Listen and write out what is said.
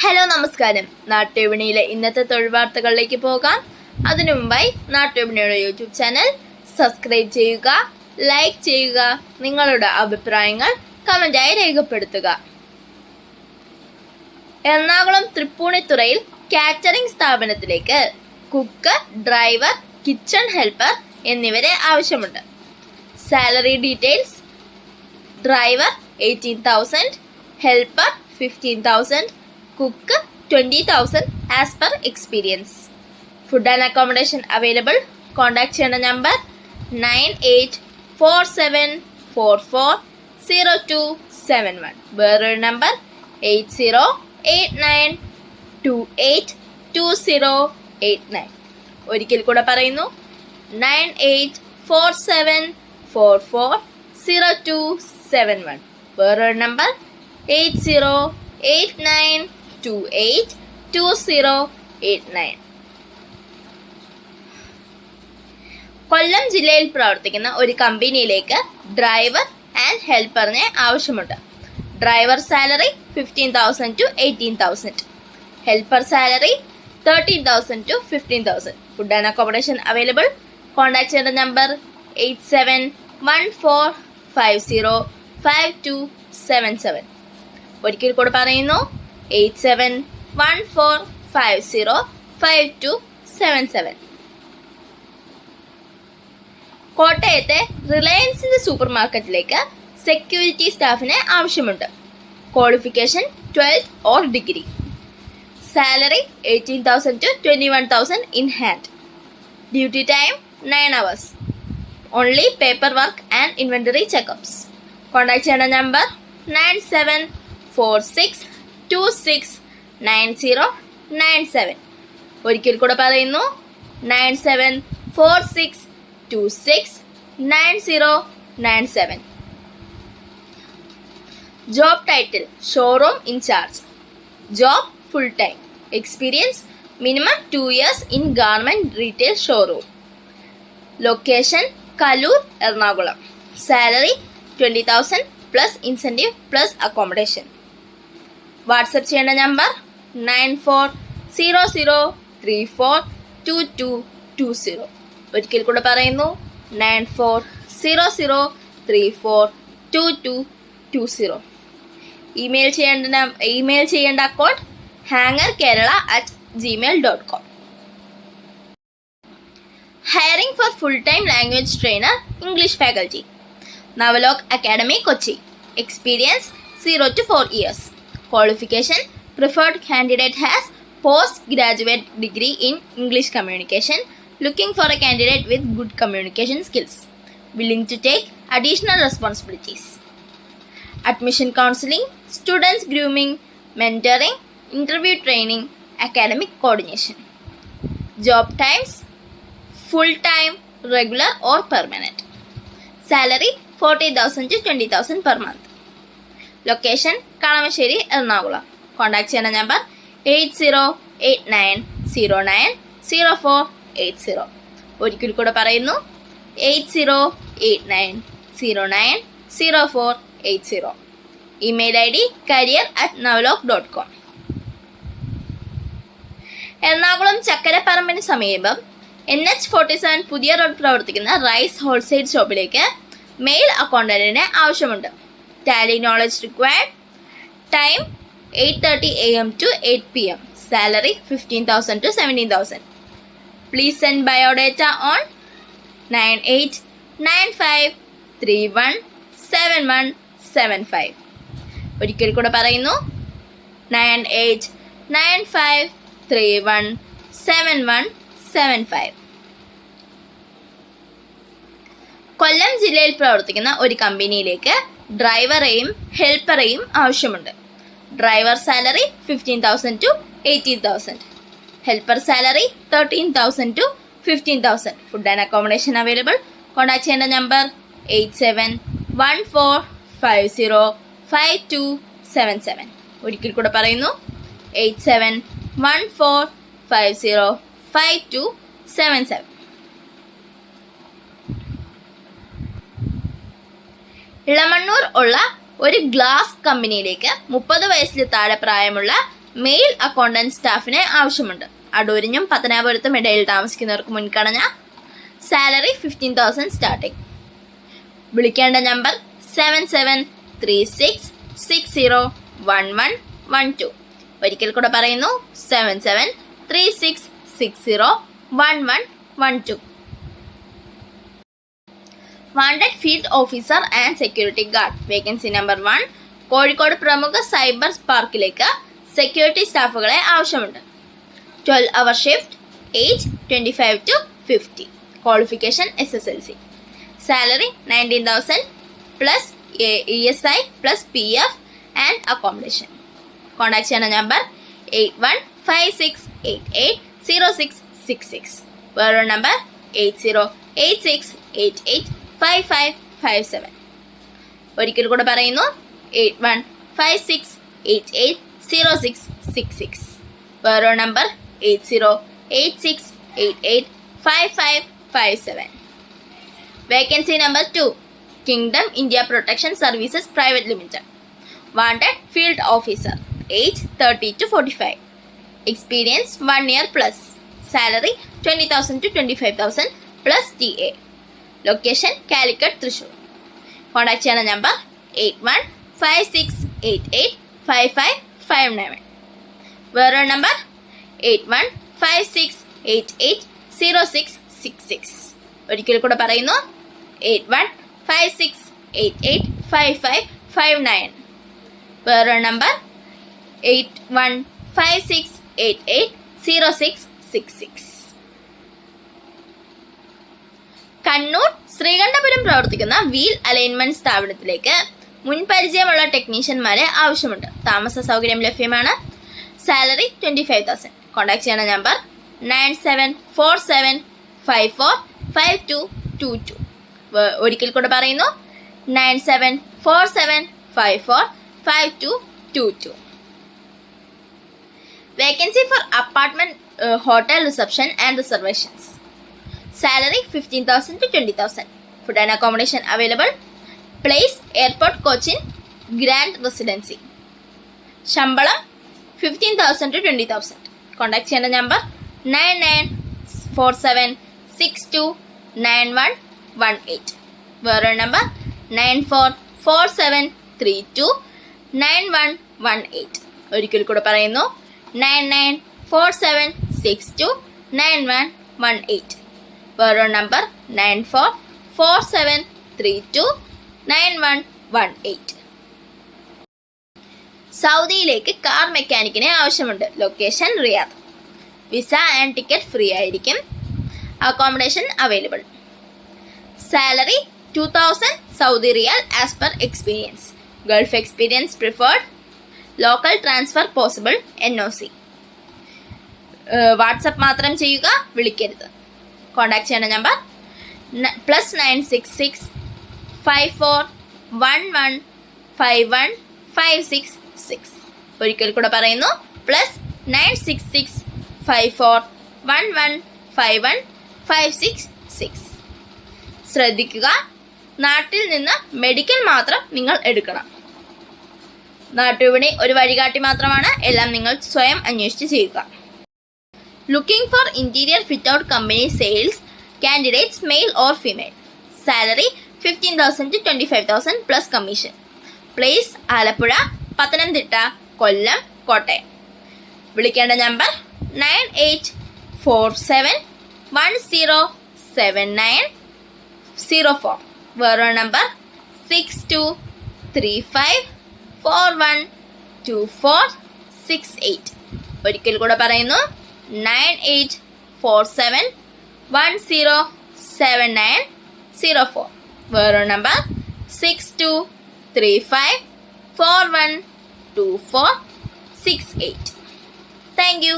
Hello നമസ്കാരം. നാട്ടുവിപണിയിലെ ഇന്നത്തെ തൊഴിൽ വാർത്തകളിലേക്ക് പോകാം. അതിനു മുമ്പായി നാട്ടുവിപണിയുടെ യൂട്യൂബ് ചാനൽ സബ്സ്ക്രൈബ് ചെയ്യുക, ലൈക്ക് ചെയ്യുക, നിങ്ങളുടെ അഭിപ്രായങ്ങൾ കമന്റായി രേഖപ്പെടുത്തുക. എറണാകുളം തൃപ്പൂണിത്തുറയിൽ കാറ്ററിംഗ് സ്ഥാപനത്തിലേക്ക് കുക്ക്, ഡ്രൈവർ, കിച്ചൺ ഹെൽപ്പർ എന്നിവരെ ആവശ്യമുണ്ട്. Salary details: driver 18,000, helper 15,000, cook 20,000 as per experience. Food and accommodation available. Contact channel number 9847440271. Bearer number 8089282089. ഒരിക്കൽ കൂടെ പറയുന്നു 9847440271. Bearer number 8089282089. കൊല്ലം ജില്ലയിൽ പ്രവർത്തിക്കുന്ന ഒരു കമ്പനിയിലേക്ക് ഡ്രൈവർ ആൻഡ് ഹെൽപ്പറിനെ ആവശ്യമുണ്ട്. Driver salary 15,000 to 18,000. Helper salary 13,000 to 15,000. Food and accommodation available. Contact ചെയ്യേണ്ട number 8714505277. ഒരിക്കൽ കൂടെ പറയുന്നു 8714505277. കോട്ടയത്തെ റിലയൻസിന്റെ സൂപ്പർ മാർക്കറ്റിലേക്ക് സെക്യൂരിറ്റി സ്റ്റാഫിനെ ആവശ്യമുണ്ട്. Qualification 12th or degree. Salary 18,000 to 21,000 in hand. Duty time 9 hours. Only paper work and inventory checkups. Contact ചെയ്യേണ്ട number 9746269097. ഒരിക്കൽ കൂടെ പറയുന്നു 9746269097. Job title showroom incharge. Job full time. Experience minimum 2 years in garment retail showroom. Location Kaloor, Ernakulam. Salary 20,000 plus incentive plus accommodation. WhatsApp ചെയ്യേണ്ട number 9400342220. ഒരിക്കൽ കൂടെ പറയുന്നു 9400342220. Email ചെയ്യേണ്ട account hangerkerala@gmail.com. Hiring for full-time language trainer, English faculty. Navalok Academy, Kochi. Experience 0 to 4 years. Qualification: preferred candidate has postgraduate degree in English communication. Looking for a candidate with good communication skills. Willing to take additional responsibilities. Admission counseling, students grooming, mentoring, interview training, academic coordination. Job times: full-time, regular or permanent. Salary 40,000 to 20,000 per month. Location Kalamassery, Ernakulam. Contact channel number 8089090480. ഒരിക്കൽ കൂടെ പറയുന്നു 8089090480. Email ID career@navalok.com. Ernakulam ചക്കരപ്പറമ്പിന് സമീപം NH47 പുതിയ road പ്രവർത്തിക്കുന്ന rice wholesale ഷോപ്പിലേക്ക് mail അക്കൗണ്ടന്റിനെ ആവശ്യമുണ്ട്. Tally knowledge required. Time 8:30 AM to 8 PM. Salary 15,000 to 17,000. Please send biodata on 9895317175. ഒരിക്കൽ കൂടെ പറയുന്നു 9895317175. കൊല്ലം ജില്ലയിൽ പ്രവർത്തിക്കുന്ന ഒരു കമ്പനിയിലേക്ക് ഡ്രൈവറെയും ഹെൽപ്പറെയും ആവശ്യമുണ്ട്. Driver salary 15,000 to 18,000. Helper salary 13,000 to 15,000. Food and accommodation available. Contact ചെയ്യേണ്ട നമ്പർ 8714505277. ഒരിക്കൽ കൂടെ പറയുന്നു 8714505277. ഇളമണ്ണൂർ ഉള്ള ഒരു ഗ്ലാസ് കമ്പനിയിലേക്ക് 30 വയസ്സിൽ താഴെ പ്രായമുള്ള മെയിൽ അക്കൗണ്ടന്റ് സ്റ്റാഫിനെ ആവശ്യമുണ്ട്. അടൂരിനും പത്തനാപുരത്തും ഇടയിൽ താമസിക്കുന്നവർക്ക് മുൻഗണന. Salary 15,000 starting. വിളിക്കേണ്ട നമ്പർ 7736601112. ഒരിക്കൽ കൂടെ പറയുന്നു, 7736601112. Wanted field officer and security guard. Vacancy number 1. Kozhikode പ്രമുഖ സൈബർ പാർക്കിലേക്ക് സെക്യൂരിറ്റി സ്റ്റാഫുകളെ ആവശ്യമുണ്ട്. 12-hour shift. Age 25 to 50. Qualification SSLC. Salary 19,000 plus ESI plus PF and accommodation. Contact ചെയ്യുന്ന നമ്പർ 8156880666. വേറൊരു നമ്പർ 8086885557. ഒരിക്കൽ കൂടെ പറയുന്നു, 8156880666. വേറൊരു number 8086885557. Vacancy number 2. Kingdom India protection services private limited. Wanted field officer. Age 30 to 45. Experience 1 year plus. Salary 20,000 to 25,000 plus TA. Location Calicut, Thrissur. Contact ചെയ്യുന്ന number 8156885559. വേറൊരു number 8156880666. ഒരിക്കൽ കൂടെ പറയുന്നു, 8156885559. വേറൊരു നമ്പർ 8156880666. കണ്ണൂർ ശ്രീകണ്ഠപുരം പ്രവർത്തിക്കുന്ന വീൽ അലൈൻമെന്റ് സ്ഥാപനത്തിലേക്ക് മുൻപരിചയമുള്ള ടെക്നീഷ്യന്മാരെ ആവശ്യമുണ്ട്. താമസ സൗകര്യം ലഭ്യമാണ്. സാലറി 25,000. കോൺടാക്ട് ചെയ്യുന്ന നമ്പർ 9747545222. ഒരിക്കൽ കൂടെ പറയുന്നു, 9747545222. Vacancy for apartment hotel reception and reservations. Salary 15,000 to 20,000. Food and accommodation available. Place Airport Cochin Grand Residency. ശമ്പളം 15,000 to 20,000. കോൺടാക്ട് ചെയ്യേണ്ട നമ്പർ 9947629118. വേറൊരു നമ്പർ 9447329118. ഒരിക്കൽ കൂടെ പറയുന്നു, 9947629118. വേറൊരു നമ്പർ 9447329118. സൗദിയിലേക്ക് കാർ മെക്കാനിക്കിനെ ആവശ്യമുണ്ട്. Location Riyadh. Visa and ticket free ആയിരിക്കും. Accommodation available. Salary 2,000 Saudi riyal as per experience. Gulf experience preferred. Local transfer possible. NOC. WhatsApp മാത്രം ചെയ്യുക, വിളിക്കരുത്. കോൺടാക്ട് ചെയ്യേണ്ട നമ്പർ +966 54115156. ഒരിക്കൽ കൂടെ പറയുന്നു, +966 54115156. ശ്രദ്ധിക്കുക, നാട്ടിൽ നിന്ന് മെഡിക്കൽ മാത്രം നിങ്ങൾ എടുക്കണം. നാട്ടുവിപണി ഒരു വഴികാട്ടി മാത്രമാണ്. എല്ലാം നിങ്ങൾ സ്വയം അന്വേഷിച്ച് ചെയ്യുക. Looking for interior fit-out company sales candidates, male or female. Salary 15,000 to 25,000 plus commission. Place Alappuzha, Pathanamthitta, കൊല്ലം, കോട്ടയം. വിളിക്കേണ്ട നമ്പർ 9847107904. വേറൊരു നമ്പർ 6235412468. ഒരിക്കൽ കൂടെ പറയുന്നു, 9847107904. വേറൊരു നമ്പർ 6235412468. Thank you.